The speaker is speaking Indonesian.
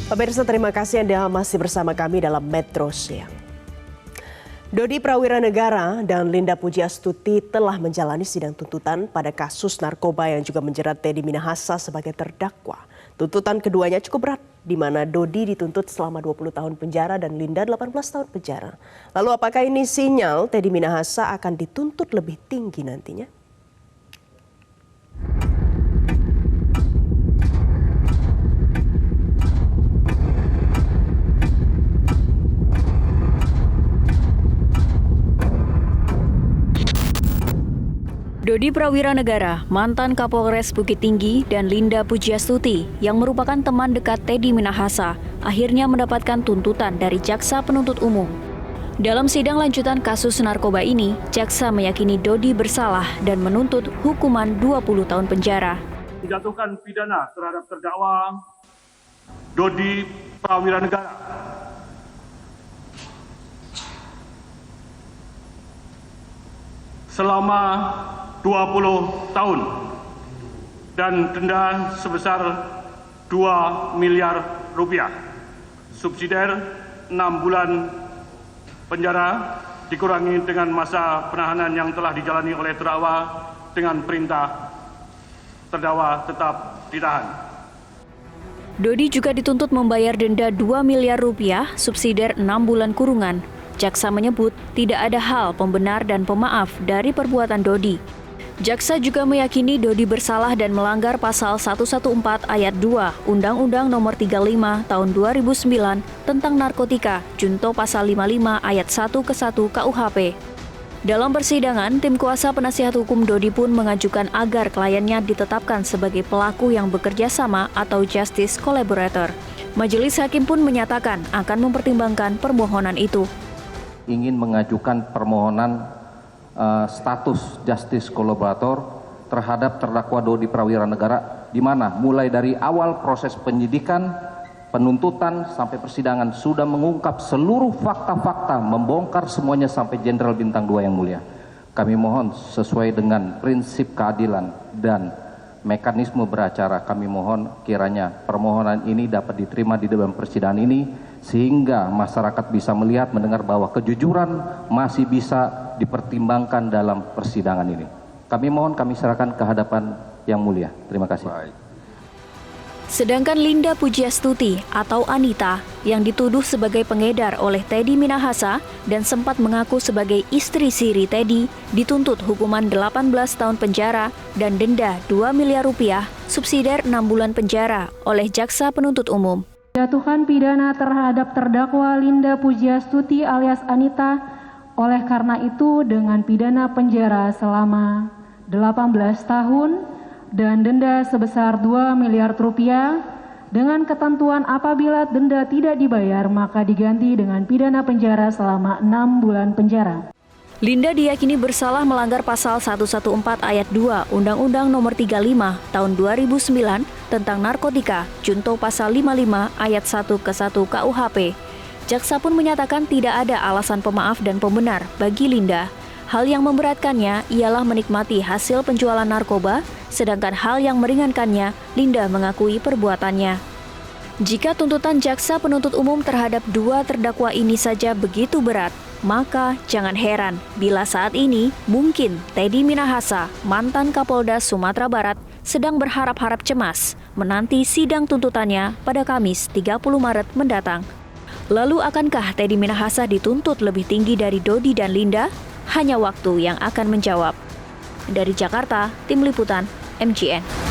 Pemirsa, terima kasih Anda masih bersama kami dalam Metro Siang. Dodi Prawiranegara dan Linda Pujiastuti telah menjalani sidang tuntutan pada kasus narkoba yang juga menjerat Teddy Minahasa sebagai terdakwa. Tuntutan keduanya cukup berat, di mana Dodi dituntut selama 20 tahun penjara dan Linda 18 tahun penjara. Lalu apakah ini sinyal Teddy Minahasa akan dituntut lebih tinggi nantinya? Dodi Prawiranegara, mantan Kapolres Bukit Tinggi, dan Linda Pujiastuti yang merupakan teman dekat Teddy Minahasa akhirnya mendapatkan tuntutan dari Jaksa Penuntut Umum. Dalam sidang lanjutan kasus narkoba ini, Jaksa meyakini Dodi bersalah dan menuntut hukuman 20 tahun penjara. Menjatuhkan pidana terhadap terdakwa Dodi Prawiranegara selama 20 tahun dan denda sebesar 2 miliar rupiah. Subsidiar 6 bulan penjara dikurangi dengan masa penahanan yang telah dijalani oleh terdakwa dengan perintah terdakwa tetap ditahan. Dodi juga dituntut membayar denda 2 miliar rupiah, subsidiar 6 bulan kurungan. Jaksa menyebut tidak ada hal pembenar dan pemaaf dari perbuatan Dodi. Jaksa juga meyakini Dodi bersalah dan melanggar pasal 114 ayat 2 Undang-Undang Nomor 35 Tahun 2009 tentang narkotika, junto pasal 55 ayat 1 ke 1 KUHP. Dalam persidangan, tim kuasa penasihat hukum Dodi pun mengajukan agar kliennya ditetapkan sebagai pelaku yang bekerja sama atau justice collaborator. Majelis hakim pun menyatakan akan mempertimbangkan permohonan itu. Ingin mengajukan permohonan status justice collaborator terhadap terdakwa Dodi Prawiranegara, di mana mulai dari awal proses penyidikan, penuntutan sampai persidangan sudah mengungkap seluruh fakta-fakta, membongkar semuanya sampai Jenderal Bintang 2 yang mulia. Kami mohon sesuai dengan prinsip keadilan dan mekanisme beracara, kami mohon kiranya permohonan ini dapat diterima di dalam persidangan ini, sehingga masyarakat bisa melihat, mendengar bahwa kejujuran masih bisa dipertimbangkan dalam persidangan ini. Kami mohon, kami serahkan ke hadapan yang mulia. Terima kasih. Sedangkan Linda Pujiastuti atau Anita yang dituduh sebagai pengedar oleh Teddy Minahasa dan sempat mengaku sebagai istri siri Teddy dituntut hukuman 18 tahun penjara dan denda 2 miliar rupiah, subsidiar 6 bulan penjara oleh Jaksa Penuntut Umum. Jatuhkan pidana terhadap terdakwa Linda Pujiastuti alias Anita, oleh karena itu dengan pidana penjara selama 18 tahun dan denda sebesar 2 miliar rupiah dengan ketentuan apabila denda tidak dibayar maka diganti dengan pidana penjara selama 6 bulan penjara. Linda diyakini bersalah melanggar pasal 114 ayat 2 Undang-Undang Nomor 35 Tahun 2009 tentang narkotika, junto pasal 55 ayat 1 ke 1 KUHP. Jaksa pun menyatakan tidak ada alasan pemaaf dan pembenar bagi Linda. Hal yang memberatkannya ialah menikmati hasil penjualan narkoba, sedangkan hal yang meringankannya, Linda mengakui perbuatannya. Jika tuntutan Jaksa Penuntut Umum terhadap dua terdakwa ini saja begitu berat, maka jangan heran bila saat ini mungkin Teddy Minahasa, mantan Kapolda Sumatera Barat, sedang berharap-harap cemas menanti sidang tuntutannya pada Kamis 30 Maret mendatang. Lalu akankah Teddy Minahasa dituntut lebih tinggi dari Dodi dan Linda? Hanya waktu yang akan menjawab. Dari Jakarta, Tim Liputan, MGN.